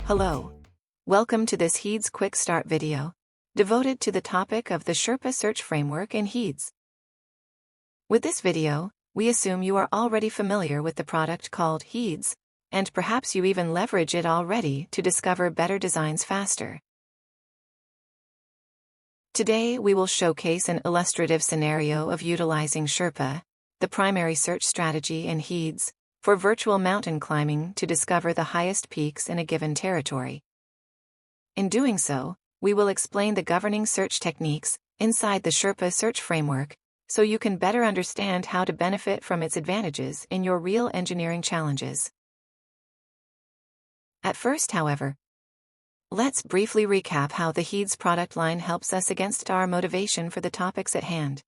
Hello. Welcome to this HEEDS Quick Start video, devoted to the topic of the Sherpa search framework in HEEDS. With this video, we assume you are already familiar with the product called HEEDS, and perhaps you even leverage it already to discover better designs faster. Today we will showcase an illustrative scenario of utilizing Sherpa, the primary search strategy in HEEDS, for virtual mountain climbing to discover the highest peaks in a given territory. In doing so, we will explain the governing search techniques inside the Sherpa search framework, so you can better understand how to benefit from its advantages in your real engineering challenges. At first, however, let's briefly recap how the HEEDS product line helps us against our motivation for the topics at hand.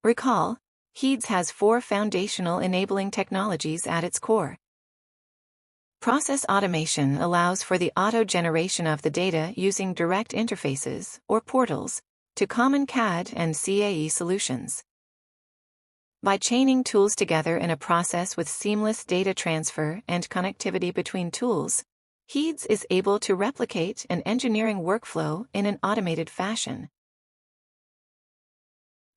Recall, HEEDS has 4 foundational enabling technologies at its core. Process automation allows for the auto-generation of the data using direct interfaces, or portals, to common CAD and CAE solutions. By chaining tools together in a process with seamless data transfer and connectivity between tools, HEEDS is able to replicate an engineering workflow in an automated fashion.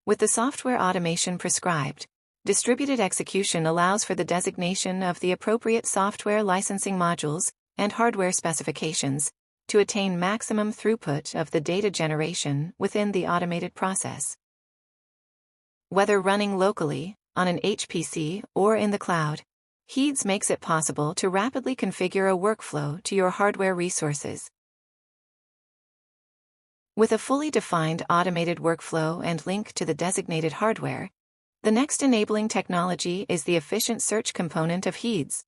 With the software automation prescribed, distributed execution allows for the designation of the appropriate software licensing modules and hardware specifications to attain maximum throughput of the data generation within the automated process. Whether running locally, on an HPC, or in the cloud, HEEDS makes it possible to rapidly configure a workflow to your hardware resources. With a fully defined automated workflow and link to the designated hardware, the next enabling technology is the efficient search component of HEEDS.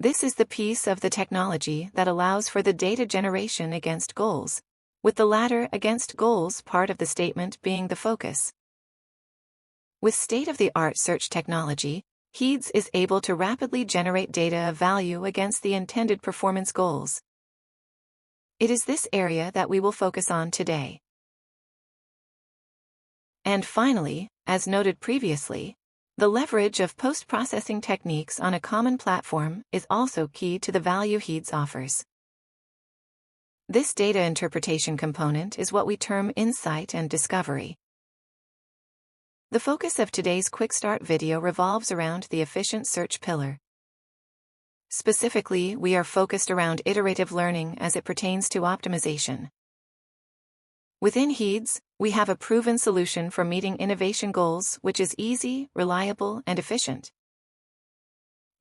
This is the piece of the technology that allows for the data generation against goals, with the latter against goals part of the statement being the focus. With state-of-the-art search technology, HEEDS is able to rapidly generate data of value against the intended performance goals. It is this area that we will focus on today. And finally, as noted previously, the leverage of post-processing techniques on a common platform is also key to the value HEEDS offers. This data interpretation component is what we term insight and discovery. The focus of today's Quick Start video revolves around the efficient search pillar. Specifically, we are focused around iterative learning as it pertains to optimization. Within HEEDS, we have a proven solution for meeting innovation goals which is easy, reliable, and efficient.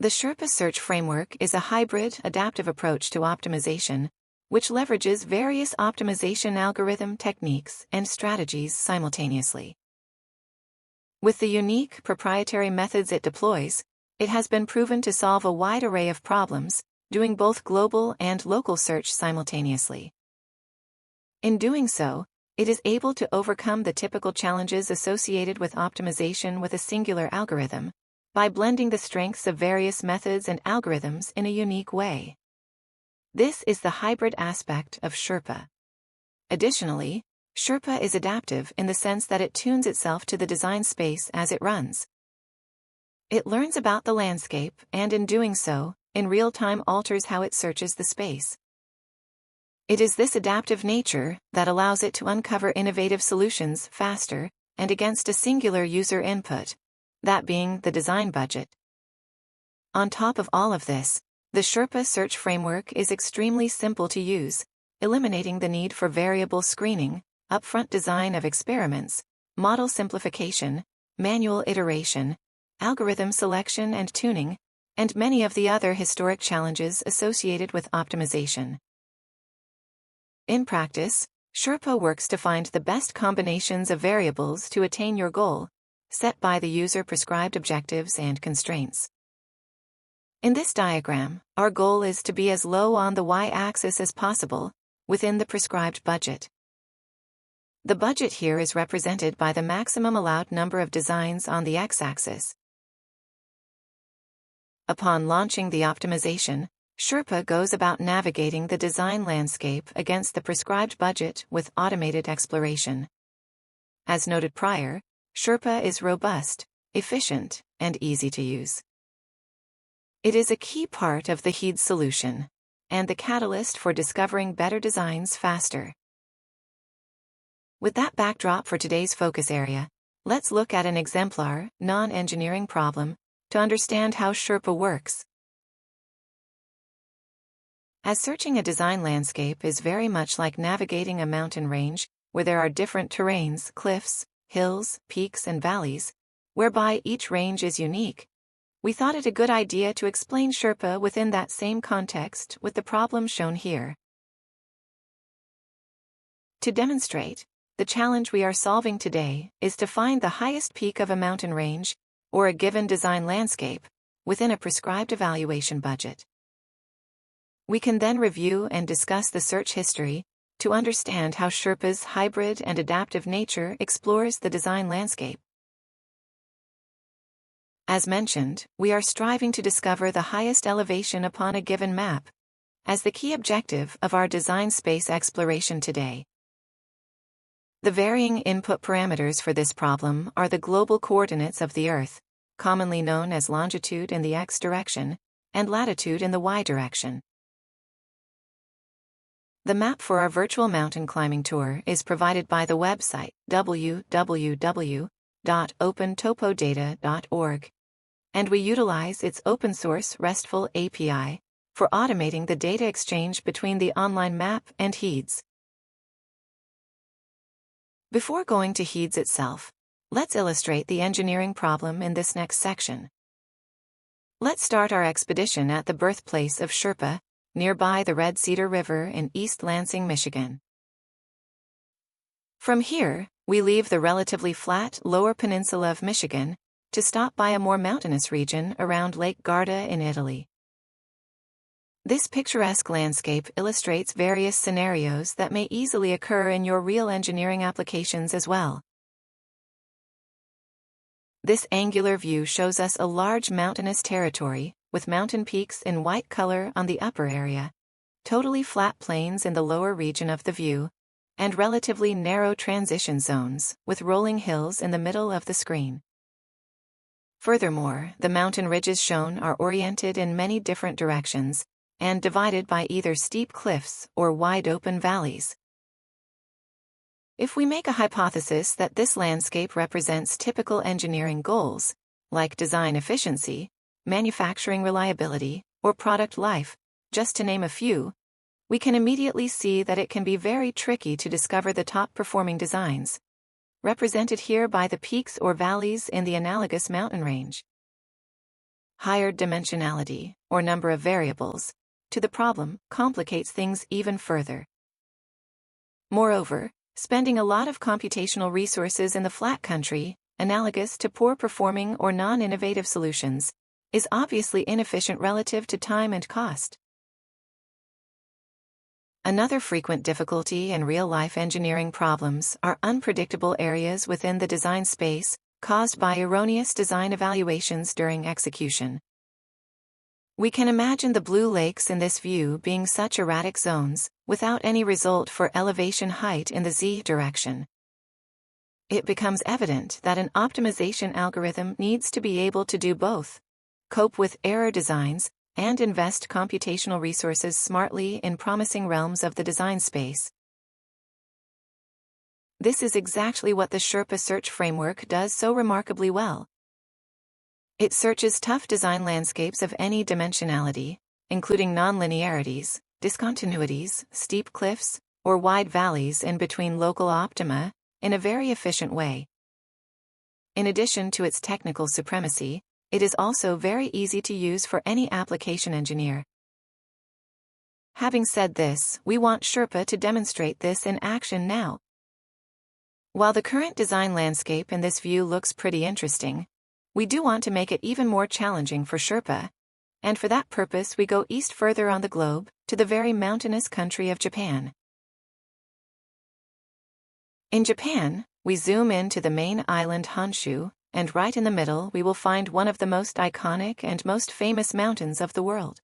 The Sherpa search framework is a hybrid, adaptive approach to optimization, which leverages various optimization algorithm techniques and strategies simultaneously. With the unique, proprietary methods it deploys, it has been proven to solve a wide array of problems, doing both global and local search simultaneously. In doing so, it is able to overcome the typical challenges associated with optimization with a singular algorithm, by blending the strengths of various methods and algorithms in a unique way. This is the hybrid aspect of Sherpa. Additionally, Sherpa is adaptive in the sense that it tunes itself to the design space as it runs. It learns about the landscape and in doing so, in real time alters how it searches the space. It is this adaptive nature that allows it to uncover innovative solutions faster and against a singular user input, that being the design budget. On top of all of this, the Sherpa search framework is extremely simple to use, eliminating the need for variable screening, upfront design of experiments, model simplification, manual iteration, algorithm selection and tuning, and many of the other historic challenges associated with optimization. In practice, Sherpa works to find the best combinations of variables to attain your goal, set by the user-prescribed objectives and constraints. In this diagram, our goal is to be as low on the y-axis as possible, within the prescribed budget. The budget here is represented by the maximum allowed number of designs on the x-axis. Upon launching the optimization, Sherpa goes about navigating the design landscape against the prescribed budget with automated exploration. As noted prior, Sherpa is robust, efficient, and easy to use. It is a key part of the HEEDS solution, and the catalyst for discovering better designs faster. With that backdrop for today's focus area, let's look at an exemplar, non-engineering problem to understand how Sherpa works. As searching a design landscape is very much like navigating a mountain range, where there are different terrains, cliffs, hills, peaks, and valleys, whereby each range is unique, we thought it a good idea to explain Sherpa within that same context with the problem shown here. To demonstrate, the challenge we are solving today is to find the highest peak of a mountain range, or a given design landscape, within a prescribed evaluation budget. We can then review and discuss the search history to understand how Sherpa's hybrid and adaptive nature explores the design landscape. As mentioned, we are striving to discover the highest elevation upon a given map, as the key objective of our design space exploration today. The varying input parameters for this problem are the global coordinates of the Earth, commonly known as longitude in the x direction, and latitude in the y direction. The map for our virtual mountain climbing tour is provided by the website www.opentopodata.org, and we utilize its open-source RESTful API for automating the data exchange between the online map and HEEDS. Before going to HEEDS itself, let's illustrate the engineering problem in this next section. Let's start our expedition at the birthplace of Sherpa, nearby the Red Cedar River in East Lansing, Michigan. From here, we leave the relatively flat lower peninsula of Michigan to stop by a more mountainous region around Lake Garda in Italy. This picturesque landscape illustrates various scenarios that may easily occur in your real engineering applications as well. This angular view shows us a large mountainous territory, with mountain peaks in white color on the upper area, totally flat plains in the lower region of the view, and relatively narrow transition zones, with rolling hills in the middle of the screen. Furthermore, the mountain ridges shown are oriented in many different directions, and divided by either steep cliffs or wide-open valleys. If we make a hypothesis that this landscape represents typical engineering goals, like design efficiency, manufacturing reliability, or product life, just to name a few, we can immediately see that it can be very tricky to discover the top-performing designs, represented here by the peaks or valleys in the analogous mountain range. Higher dimensionality, or number of variables, to the problem complicates things even further. Moreover, spending a lot of computational resources in the flat country, analogous to poor-performing or non-innovative solutions, is obviously inefficient relative to time and cost. Another frequent difficulty in real-life engineering problems are unpredictable areas within the design space caused by erroneous design evaluations during execution. We can imagine the Blue Lakes in this view being such erratic zones, without any result for elevation height in the z direction. It becomes evident that an optimization algorithm needs to be able to do both: cope with error designs, and invest computational resources smartly in promising realms of the design space. This is exactly what the Sherpa search framework does so remarkably well. It searches tough design landscapes of any dimensionality, including nonlinearities, discontinuities, steep cliffs, or wide valleys in between local optima, in a very efficient way. In addition to its technical supremacy, it is also very easy to use for any application engineer. Having said this, we want Sherpa to demonstrate this in action now. While the current design landscape in this view looks pretty interesting, we do want to make it even more challenging for Sherpa, and for that purpose we go east further on the globe, to the very mountainous country of Japan. In Japan, we zoom into the main island Honshu, and right in the middle we will find one of the most iconic and most famous mountains of the world.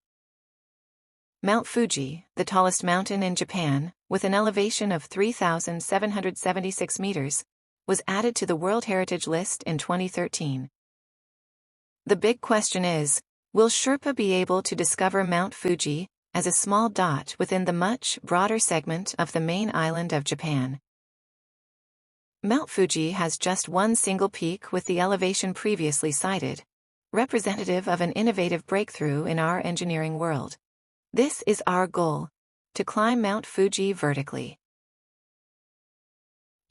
Mount Fuji, the tallest mountain in Japan, with an elevation of 3,776 meters, was added to the World Heritage List in 2013. The big question is, Will Sherpa be able to discover Mount Fuji as a small dot within the much broader segment of the main island of Japan? Mount Fuji has just one single peak with the elevation previously cited, representative of an innovative breakthrough in our engineering world. This is our goal: to climb Mount Fuji vertically.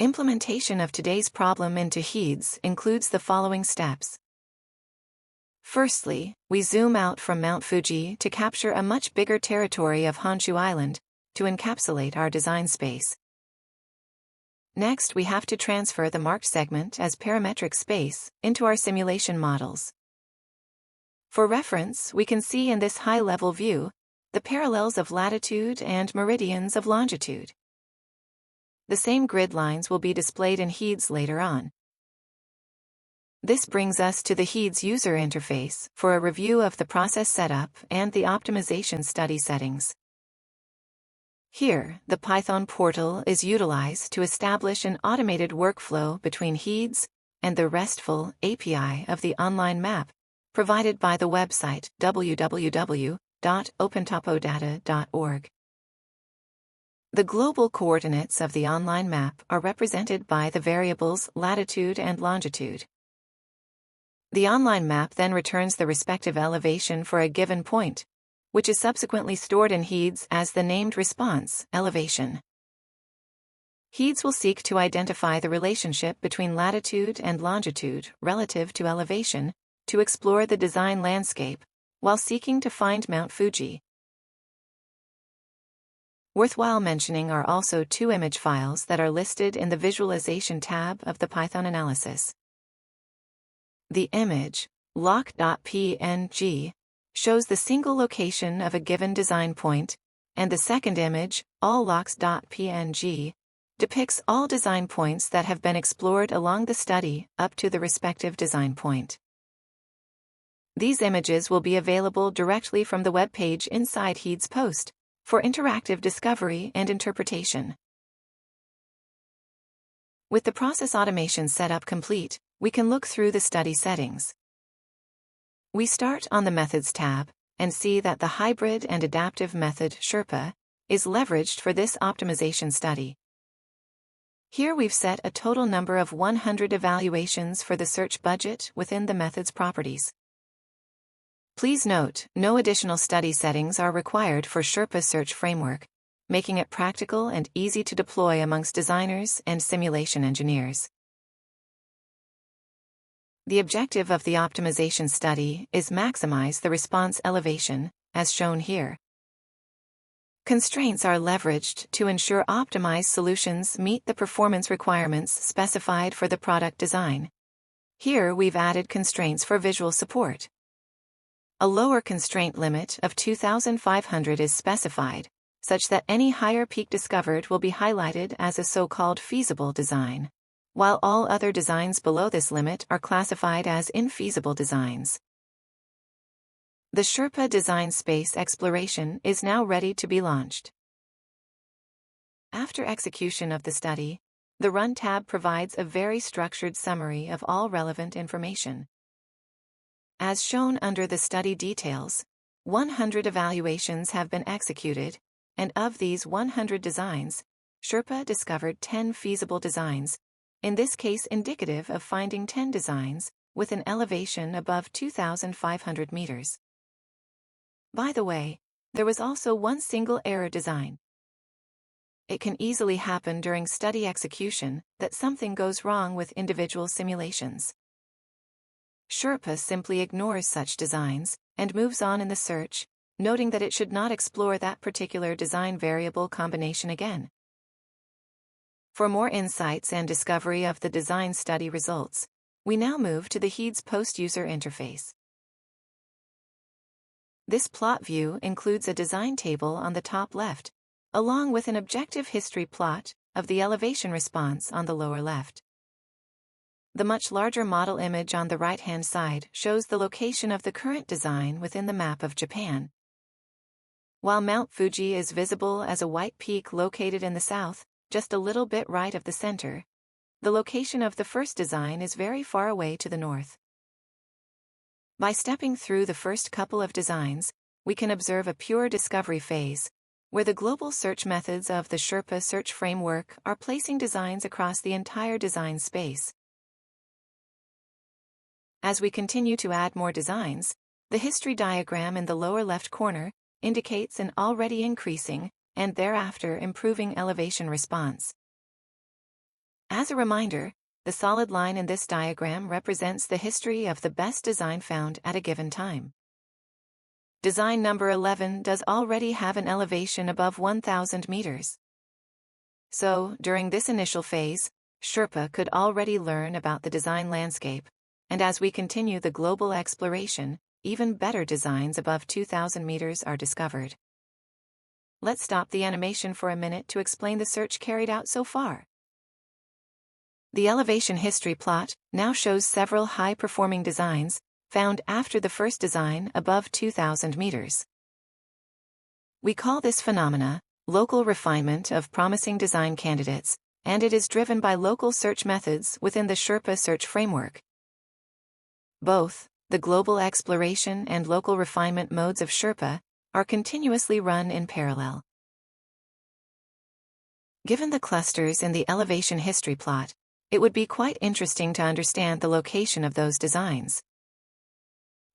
Implementation of today's problem into HEEDS includes the following steps. Firstly, we zoom out from Mount Fuji to capture a much bigger territory of Honshu Island to encapsulate our design space. Next, we have to transfer the marked segment as parametric space into our simulation models. For reference, we can see in this high-level view the parallels of latitude and meridians of longitude. The same grid lines will be displayed in HEEDS later on. This brings us to the HEEDS user interface for a review of the process setup and the optimization study settings. Here, the Python portal is utilized to establish an automated workflow between HEEDS and the RESTful API of the online map provided by the website www.opentopodata.org. The global coordinates of the online map are represented by the variables latitude and longitude. The online map then returns the respective elevation for a given point, which is subsequently stored in HEEDS as the named response elevation. HEEDS will seek to identify the relationship between latitude and longitude relative to elevation to explore the design landscape while seeking to find Mount Fuji. Worthwhile mentioning are also two image files that are listed in the Visualization tab of the Python analysis. The image, lock.png, shows the single location of a given design point, and the second image, alllocks.png, depicts all design points that have been explored along the study up to the respective design point. These images will be available directly from the web page inside HEEDS post for interactive discovery and interpretation. With the process automation setup complete, we can look through the study settings. We start on the Methods tab and see that the hybrid and adaptive method Sherpa is leveraged for this optimization study. Here we've set a total number of 100 evaluations for the search budget within the methods properties. Please note, no additional study settings are required for Sherpa search framework, making it practical and easy to deploy amongst designers and simulation engineers. The objective of the optimization study is maximize the response elevation, as shown here. Constraints are leveraged to ensure optimized solutions meet the performance requirements specified for the product design. Here we've added constraints for visual support. A lower constraint limit of 2,500 is specified, such that any higher peak discovered will be highlighted as a so-called feasible design, while all other designs below this limit are classified as infeasible designs. The Sherpa design space exploration is now ready to be launched. After execution of the study, the Run tab provides a very structured summary of all relevant information. As shown under the study details, 100 evaluations have been executed, and of these 100 designs, Sherpa discovered 10 feasible designs, in this case indicative of finding 10 designs with an elevation above 2,500 meters. By the way, there was also one single error design. It can easily happen during study execution that something goes wrong with individual simulations. Sherpa simply ignores such designs and moves on in the search, noting that it should not explore that particular design variable combination again. For more insights and discovery of the design study results, we now move to the HEEDS post-user interface. This plot view includes a design table on the top left, along with an objective history plot of the elevation response on the lower left. The much larger model image on the right-hand side shows the location of the current design within the map of Japan. While Mount Fuji is visible as a white peak located in the south, just a little bit right of the center, the location of the first design is very far away to the north. By stepping through the first couple of designs, we can observe a pure discovery phase, where the global search methods of the Sherpa search framework are placing designs across the entire design space. As we continue to add more designs, the history diagram in the lower left corner indicates an already increasing, and thereafter improving elevation response. As a reminder, the solid line in this diagram represents the history of the best design found at a given time. Design number 11 does already have an elevation above 1,000 meters. So, during this initial phase, Sherpa could already learn about the design landscape, and as we continue the global exploration, even better designs above 2,000 meters are discovered. Let's stop the animation for a minute to explain the search carried out so far. The elevation history plot now shows several high-performing designs found after the first design above 2,000 meters. We call this phenomena local refinement of promising design candidates, and it is driven by local search methods within the Sherpa search framework. Both the global exploration and local refinement modes of Sherpa are continuously run in parallel. Given the clusters in the elevation history plot, it would be quite interesting to understand the location of those designs.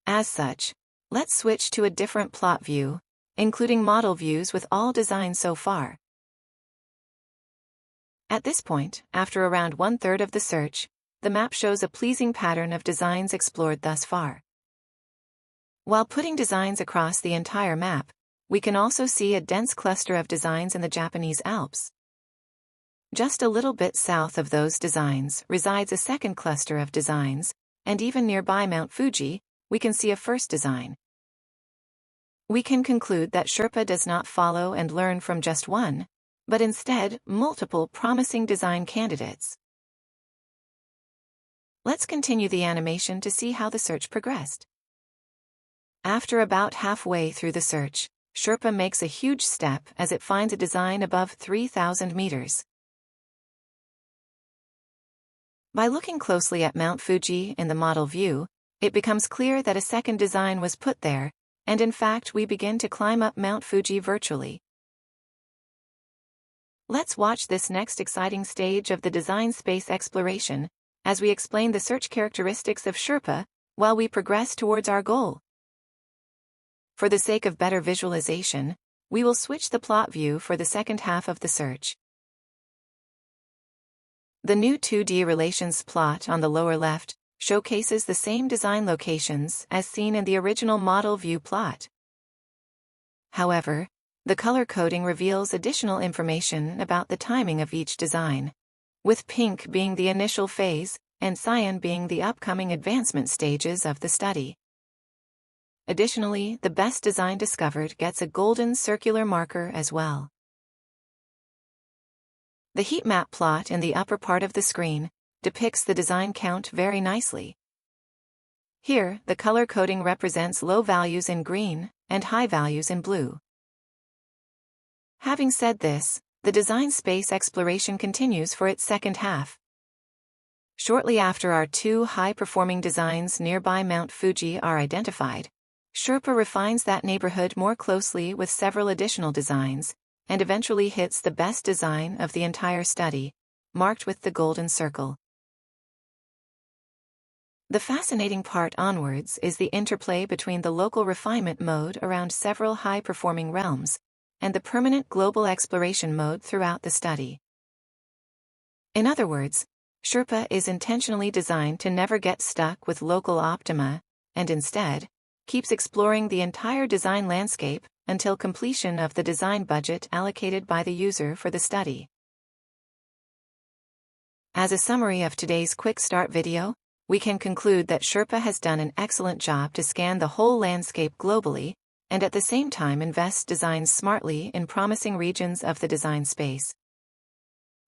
As such, let's switch to a different plot view, including model views with all designs so far. At this point, after around 1/3 of the search, the map shows a pleasing pattern of designs explored thus far. While putting designs across the entire map, we can also see a dense cluster of designs in the Japanese Alps. Just a little bit south of those designs resides a second cluster of designs, and even nearby Mount Fuji, we can see a first design. We can conclude that Sherpa does not follow and learn from just one, but instead multiple promising design candidates. Let's continue the animation to see how the search progressed. After about halfway through the search, Sherpa makes a huge step as it finds a design above 3,000 meters. By looking closely at Mount Fuji in the model view, it becomes clear that a second design was put there, and in fact we begin to climb up Mount Fuji virtually. Let's watch this next exciting stage of the design space exploration, as we explain the search characteristics of Sherpa, while we progress towards our goal. For the sake of better visualization, we will switch the plot view for the second half of the search. The new 2D relations plot on the lower left showcases the same design locations as seen in the original model view plot. However, the color coding reveals additional information about the timing of each design, with pink being the initial phase and cyan being the upcoming advancement stages of the study. Additionally, the best design discovered gets a golden circular marker as well. The heat map plot in the upper part of the screen depicts the design count very nicely. Here, the color coding represents low values in green and high values in blue. Having said this, the design space exploration continues for its second half. Shortly after our two high-performing designs nearby Mount Fuji are identified, Sherpa refines that neighborhood more closely with several additional designs, and eventually hits the best design of the entire study, marked with the golden circle. The fascinating part onwards is the interplay between the local refinement mode around several high-performing realms, and the permanent global exploration mode throughout the study. In other words, Sherpa is intentionally designed to never get stuck with local optima, and instead, keeps exploring the entire design landscape until completion of the design budget allocated by the user for the study. As a summary of today's quick start video, we can conclude that Sherpa has done an excellent job to scan the whole landscape globally, and at the same time invest designs smartly in promising regions of the design space.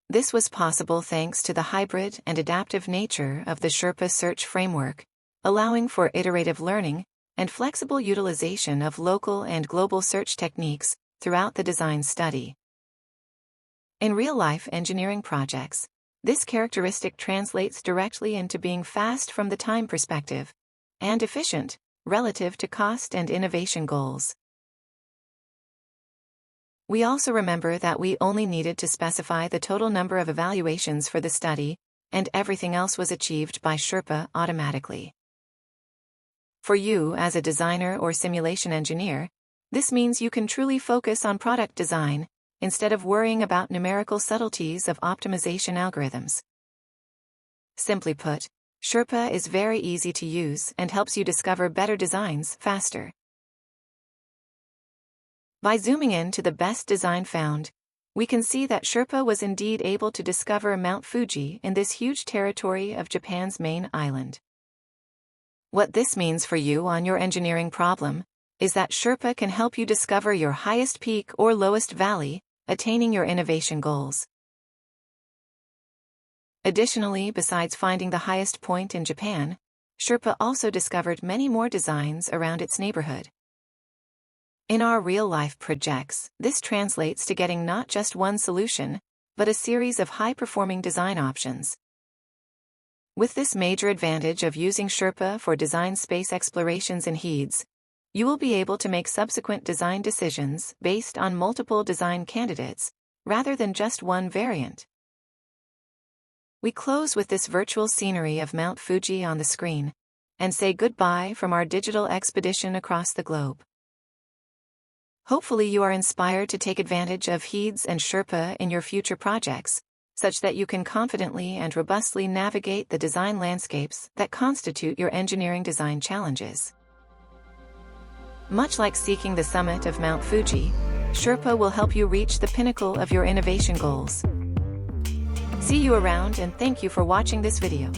This was possible thanks to the hybrid and adaptive nature of the Sherpa search framework, allowing for iterative learning and flexible utilization of local and global search techniques throughout the design study. In real-life engineering projects, this characteristic translates directly into being fast from the time perspective, and efficient, relative to cost and innovation goals. We also remember that we only needed to specify the total number of evaluations for the study, and everything else was achieved by Sherpa automatically. For you as a designer or simulation engineer, this means you can truly focus on product design, instead of worrying about numerical subtleties of optimization algorithms. Simply put, Sherpa is very easy to use and helps you discover better designs faster. By zooming in to the best design found, we can see that Sherpa was indeed able to discover Mount Fuji in this huge territory of Japan's main island. What this means for you on your engineering problem is that Sherpa can help you discover your highest peak or lowest valley, attaining your innovation goals. Additionally, besides finding the highest point in Japan, Sherpa also discovered many more designs around its neighborhood. In our real-life projects, this translates to getting not just one solution, but a series of high-performing design options. With this major advantage of using Sherpa for design space explorations in HEEDS, you will be able to make subsequent design decisions based on multiple design candidates, rather than just one variant. We close with this virtual scenery of Mount Fuji on the screen, and say goodbye from our digital expedition across the globe. Hopefully you are inspired to take advantage of HEEDS and Sherpa in your future projects, such that you can confidently and robustly navigate the design landscapes that constitute your engineering design challenges. Much like seeking the summit of Mount Fuji, Sherpa will help you reach the pinnacle of your innovation goals. See you around, and thank you for watching this video.